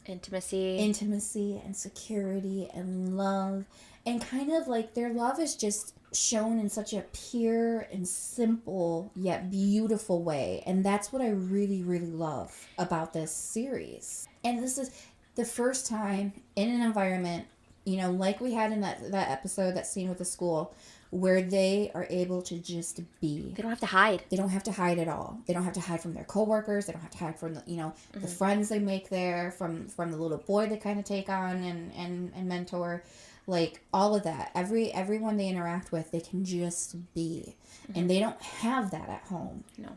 Intimacy and security and love. And kind of, like, their love is just shown in such a pure and simple yet beautiful way. And that's what I really, really love about this series. And this is the first time in an environment, You know, like we had in that episode, that scene with the school, where they are able to just be. They don't have to hide. They don't have to hide at all. They don't have to hide from their coworkers. They don't have to hide from the, you know, the friends they make there, from the little boy they kind of take on and mentor, like all of that. Everyone they interact with, they can just be, and they don't have that at home. No,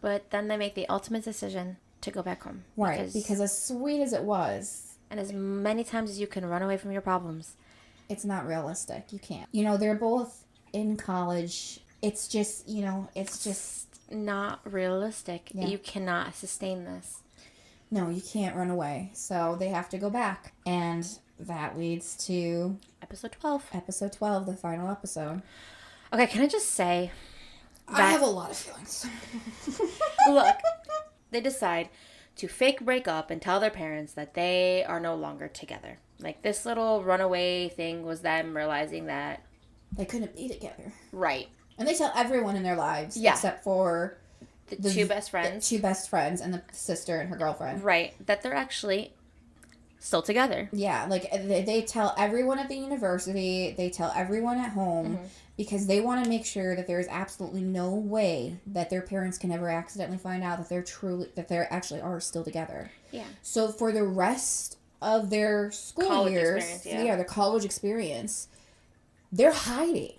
but then they make the ultimate decision to go back home. Right, because as sweet as it was, and as many times as you can run away from your problems, it's not realistic. You can't. You know, they're both in college. It's just, you know, it's just not realistic. Yeah. You cannot sustain this. No, you can't run away. So they have to go back. And that leads to episode 12. Episode 12, the final episode. Okay, can I just say that... I have a lot of feelings. Look, they decide to fake break up and tell their parents that they are no longer together. Like, this little runaway thing was them realizing that they couldn't be together. Right. And they tell everyone in their lives, except for the two best friends. The two best friends and the sister and her girlfriend. Right. That they're actually still together. Yeah, like, they tell everyone at the university, they tell everyone at home, because they want to make sure that there is absolutely no way that their parents can ever accidentally find out that they actually are still together. Yeah. So for the rest of their school college years, experience, the college experience, they're hiding.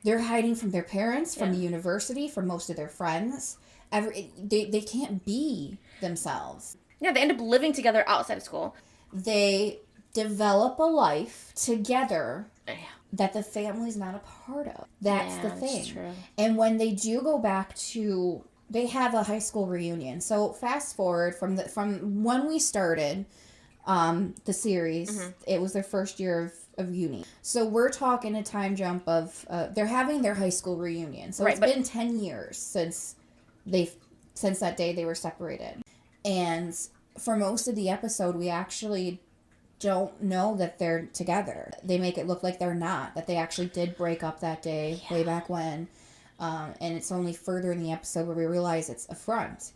They're hiding from their parents, from the university, from most of their friends. They can't be themselves. Yeah, they end up living together outside of school. They develop a life together that the family's not a part of. That's the thing. That's true. And when they do go back to, they have a high school reunion. So fast forward from when we started the series, it was their first year of uni. So we're talking a time jump of they're having their high school reunion. So it's been 10 years since that day they were separated. And for most of the episode, we actually don't know that they're together. They make it look like they're not, that they actually did break up that day way back when. And it's only further in the episode where we realize it's a front.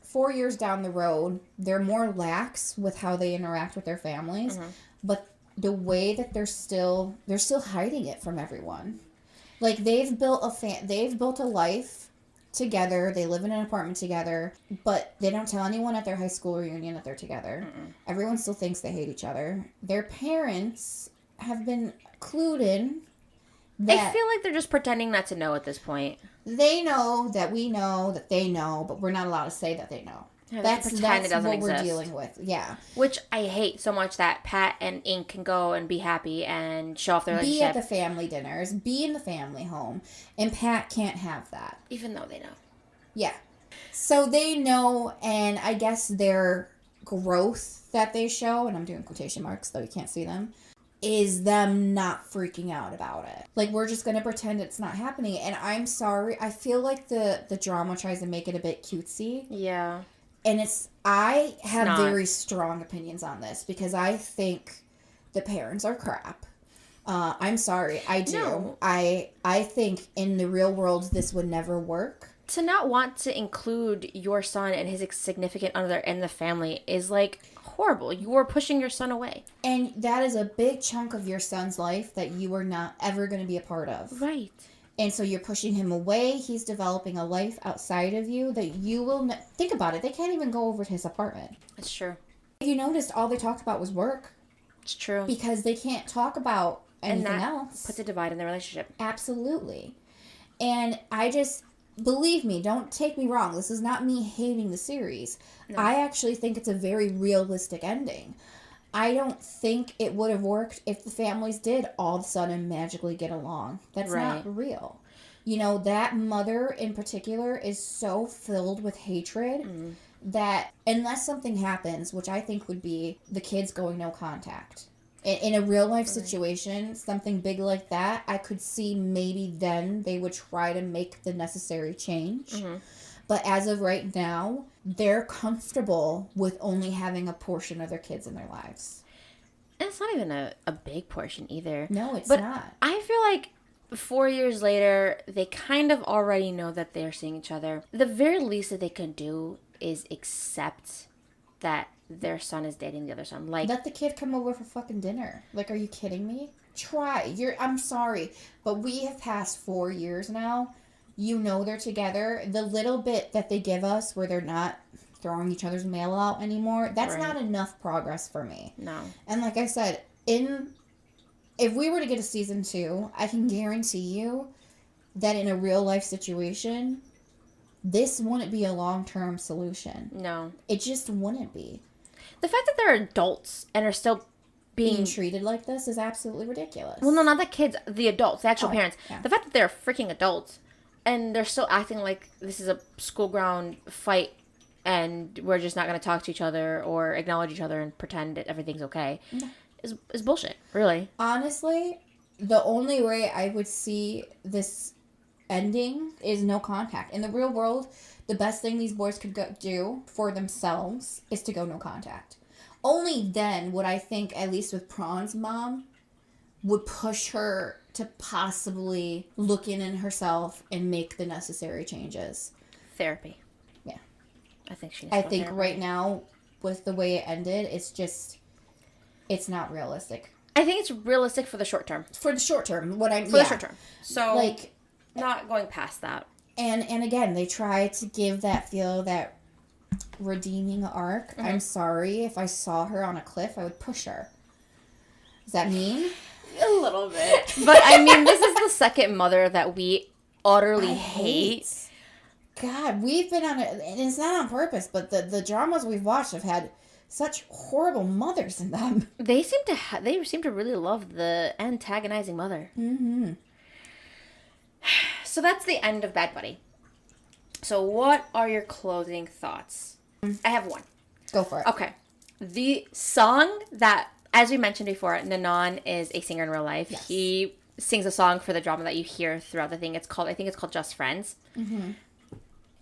4 years down the road, they're more lax with how they interact with their families, but the way that they're still hiding it from everyone. Like, they've built a life together. They live in an apartment together, but they don't tell anyone at their high school reunion that they're together. Everyone still thinks they hate each other. Their parents have been clued in. I feel like they're just pretending not to know at this point. They know that we know that they know, but we're not allowed to say that they know. Yeah, that's what exist. We're dealing with. Yeah. Which I hate so much, that Pat and Ink can go and be happy and show off their relationship. Be at the family dinners. Be in the family home. And Pat can't have that. Even though they know. Yeah. So they know, and I guess their growth that they show, and I'm doing quotation marks though you can't see them, is them not freaking out about it. Like, we're just going to pretend it's not happening. And I'm sorry. I feel like the drama tries to make it a bit cutesy. Yeah. And I have very strong opinions on this because I think the parents are crap. I'm sorry. I do. No. I think in the real world this would never work. To not want to include your son and his significant other in the family is, like, horrible. You are pushing your son away. And that is a big chunk of your son's life that you are not ever going to be a part of. Right. And so you're pushing him away. He's developing a life outside of you that you will... Think about it. They can't even go over to his apartment. It's true. If you noticed, all they talked about was work. It's true. Because they can't talk about anything else. Puts a divide in their relationship. Absolutely. And I just... Believe me, don't take me wrong. This is not me hating the series. No. I actually think it's a very realistic ending. I don't think it would have worked if the families did all of a sudden magically get along. That's not real. You know, that mother in particular is so filled with hatred that unless something happens, which I think would be the kids going no contact. In a real life situation, something big like that, I could see maybe then they would try to make the necessary change. But as of right now, they're comfortable with only having a portion of their kids in their lives. And it's not even a big portion either. No, it's not. I feel like 4 years later, they kind of already know that they're seeing each other. The very least that they can do is accept that their son is dating the other son. Like, let the kid come over for fucking dinner. Like, are you kidding me? I'm sorry, but we have passed 4 years now. You know they're together. The little bit that they give us where they're not throwing each other's mail out anymore, that's not enough progress for me. No. And like I said, if we were to get a season 2, I can guarantee you that in a real life situation, this wouldn't be a long-term solution. No. It just wouldn't be. The fact that they're adults and are still being treated like this is absolutely ridiculous. Well, no, not the kids, the adults, the actual parents. Yeah. The fact that they're freaking adults and they're still acting like this is a school ground fight and we're just not going to talk to each other or acknowledge each other and pretend that everything's okay is bullshit, really. Honestly, the only way I would see this ending is no contact. In the real world, the best thing these boys could do for themselves is to go no contact. Only then would I think, at least with Prawn's mom, would push her to possibly look in herself and make the necessary changes. Therapy. Yeah. I think she needs I to go think therapy. right now, with the way it ended, it's not realistic. I think it's realistic for the short term. For the short term. The short term. So, like, not going past that. And again, they try to give that redeeming arc. Mm-hmm. I'm sorry, if I saw her on a cliff, I would push her. Does that mean? A little bit. But, I mean, this is the second mother that we utterly hate. God, we've been on it, and it's not on purpose, but the dramas we've watched have had such horrible mothers in them. They seem to really love the antagonizing mother. Mm-hmm. So that's the end of Bad Buddy. So what are your closing thoughts? I have one. Go for it. Okay. The song that, as we mentioned before, Nanon is a singer in real life. Yes. He sings a song for the drama that you hear throughout the thing. I think it's called Just Friends. Mm-hmm.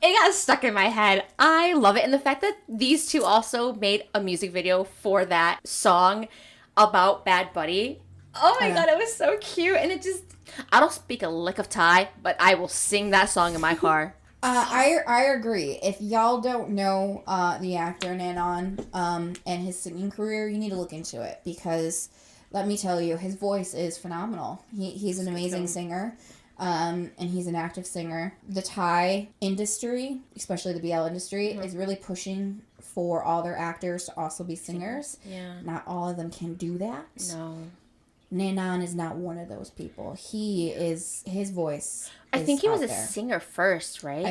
It got stuck in my head. I love it. And the fact that these two also made a music video for that song about Bad Buddy. Oh my God, it was so cute. And it just, I don't speak a lick of Thai, but I will sing that song in my car. I agree. If y'all don't know the actor Nanon and his singing career, you need to look into it, because let me tell you, his voice is phenomenal. He's an amazing singer. And he's an active singer. The Thai industry, especially the BL industry, is really pushing for all their actors to also be singers. Yeah. Not all of them can do that. No. Nanon is not one of those people. His voice I think he was a there. singer first, right?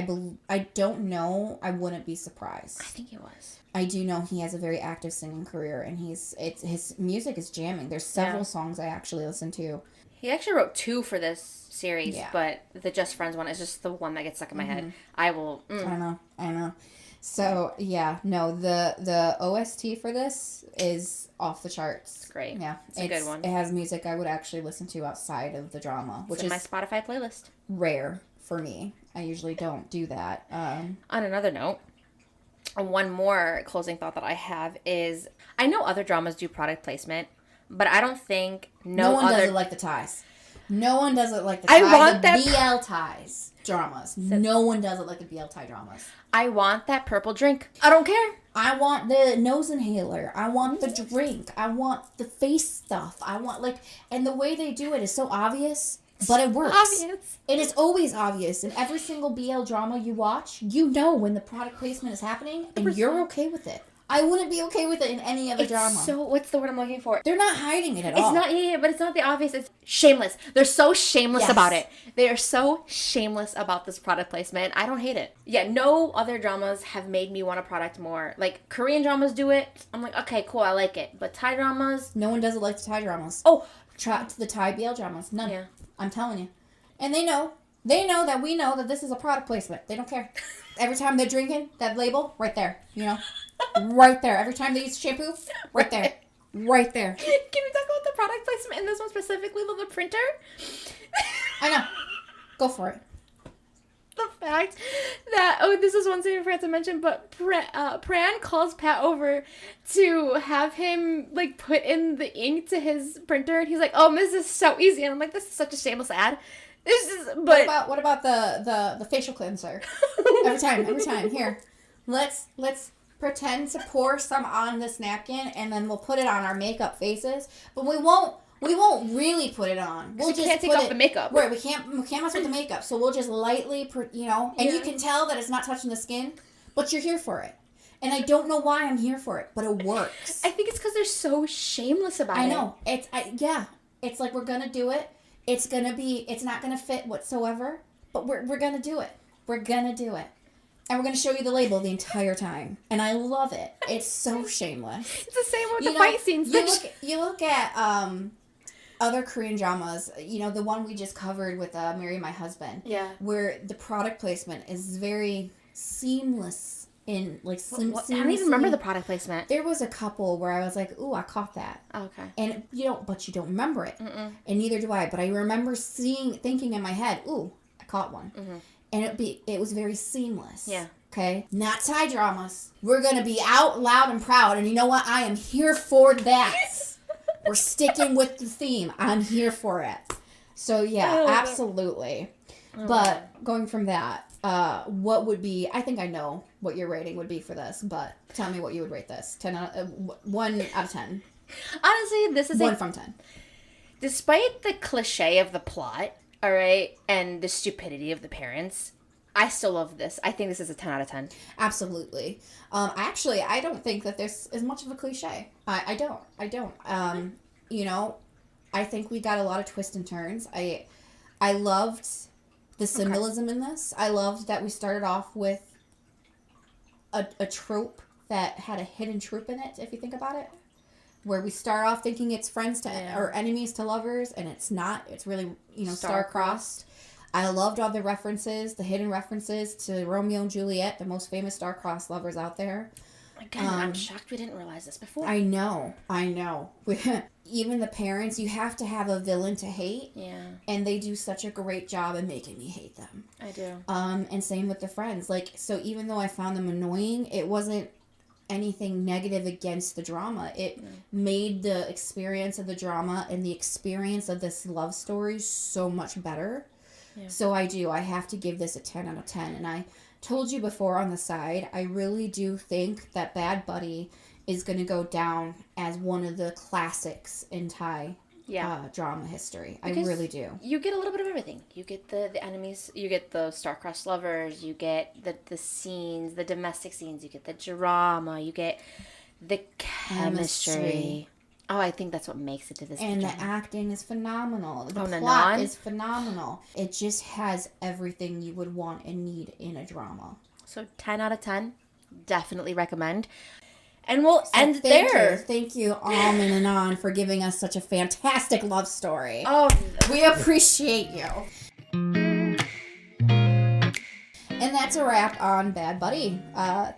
I don't know. I wouldn't be surprised. I think he was. I do know he has a very active singing career, and his music is jamming. There's several songs I actually listen to. He actually wrote 2 for this series, Yeah. but the Just Friends one is just the one that gets stuck in my head. I will... I know. So, yeah, no, the OST for this is off the charts. It's great. Yeah. It's a good one. It has music I would actually listen to outside of the drama, which It's in is my Spotify playlist. rare for me. I usually don't do that. On another note, one more closing thought that I have is, I know other dramas do product placement, but I don't think no one does it like the ties. No one does it like the I ties. want the that BL ties dramas. No one does it like the BL tie dramas. I want that purple drink. I don't care. I want the nose inhaler. I want the drink. I want the face stuff. I want, and the way they do it is so obvious, but it works. Obvious. It is always obvious. In every single BL drama you watch, you know when the product placement is happening, and you're okay with it. I wouldn't be okay with it in any other drama. So, what's the word I'm looking for? They're not hiding it at all. It's not, but it's not the obvious. It's shameless. They're so shameless Yes. about it. They are so shameless about this product placement. I don't hate it. Yeah, no other dramas have made me want a product more. Like, Korean dramas do it. I'm like, okay, cool, I like it. But Thai dramas... No one does it like the Thai dramas. Oh! The Thai BL dramas. None. Yeah. I'm telling you. And they know. They know that we know that this is a product placement. They don't care. Every time they're drinking, that label, right there. You know? Right there. Every time they use shampoo, right there. Right there. Can we talk about the product placement in this one specifically, the printer? I know. Go for it. The fact that, this is one thing I forgot to mention, but Pran calls Pat over to have him, put in the ink to his printer, and he's like, oh, this is so easy, and I'm like, this is such a shameless ad. What about the facial cleanser? Every time. Here. Let's pretend to pour some on this napkin, and then we'll put it on our makeup faces, but we won't really put it on. We'll just can't take off the makeup. Right, we can't mess with the makeup, so we'll just lightly, and you can tell that it's not touching the skin, but you're here for it. And I don't know why I'm here for it, but it works. I think it's because they're so shameless about it. I know. It's like we're gonna do it. It's not gonna fit whatsoever, but we're gonna do it. We're gonna do it. And we're gonna show you the label the entire time. And I love it. It's so shameless. It's the same with the fight scenes. You look at other Korean dramas, the one we just covered with Marry My Husband. Yeah. Where the product placement is very seamless. I don't even remember the product placement. There was a couple where I was like, ooh, I caught that. Oh, okay. And you don't remember it. Mm-mm. And neither do I. But I remember thinking in my head, ooh, I caught one. Mm-hmm. And it was very seamless. Yeah. Okay? Not Thai dramas. We're going to be out loud and proud. And you know what? I am here for that. We're sticking with the theme. I'm here for it. So, yeah, absolutely. But going from that, what would be, I think I know what your rating would be for this, but tell me what you would rate this. 1 out of 10. Honestly, this is 1 from 10. Despite the cliche of the plot, all right, and the stupidity of the parents, I still love this. I think this is a 10 out of 10. Absolutely. I don't think that there's as much of a cliche. I don't. I think we got a lot of twists and turns. I loved the symbolism in this. I loved that we started off with a trope that had a hidden trope in it, if you think about it. Where we start off thinking it's friends or enemies to lovers, and it's not. It's really, star-crossed. I loved all the references, the hidden references to Romeo and Juliet, the most famous star-crossed lovers out there. Again, I'm shocked we didn't realize this before. I know. Even the parents, you have to have a villain to hate. Yeah. And they do such a great job in making me hate them. I do. And same with the friends. So even though I found them annoying, it wasn't anything negative against the drama. It made the experience of the drama and the experience of this love story so much better. Yeah. So I have to give this a 10 out of 10. And I told you before on the side, I really do think that Bad Buddy is going to go down as one of the classics in Thai drama history. Because I really do. You get a little bit of everything. You get the enemies, you get the star-crossed lovers, you get the scenes, the domestic scenes, you get the drama, you get the chemistry. Oh, I think that's what makes it to this. And the acting is phenomenal. The plot is phenomenal. It just has everything you would want and need in a drama. So 10 out of 10. Definitely recommend. And we'll end there. Thank you, Almin and An, for giving us such a fantastic love story. Oh, we appreciate you. And that's a wrap on Bad Buddy.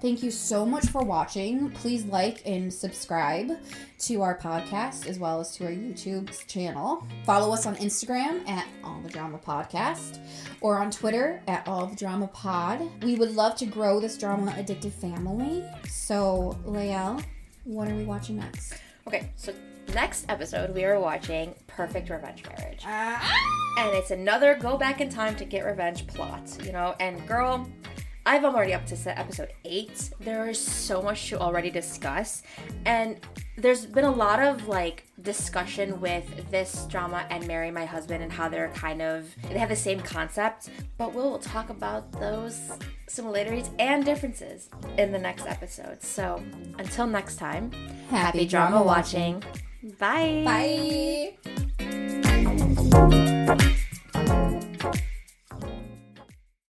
Thank you so much for watching. Please like and subscribe to our podcast as well as to our YouTube channel. Follow us on Instagram at All the Drama Podcast or on Twitter at All the Drama Pod. We would love to grow this drama addicted family. So, Lael, what are we watching next? Okay, so next episode we are watching Perfect Revenge Marriage. And it's another go back in time to get revenge plot, and girl, I'm already up to episode 8. There is so much to already discuss, and there's been a lot of discussion with this drama and Marry My Husband and how they have the same concept, but we'll talk about those similarities and differences in the next episode. So until next time, happy drama watching. Bye. Bye.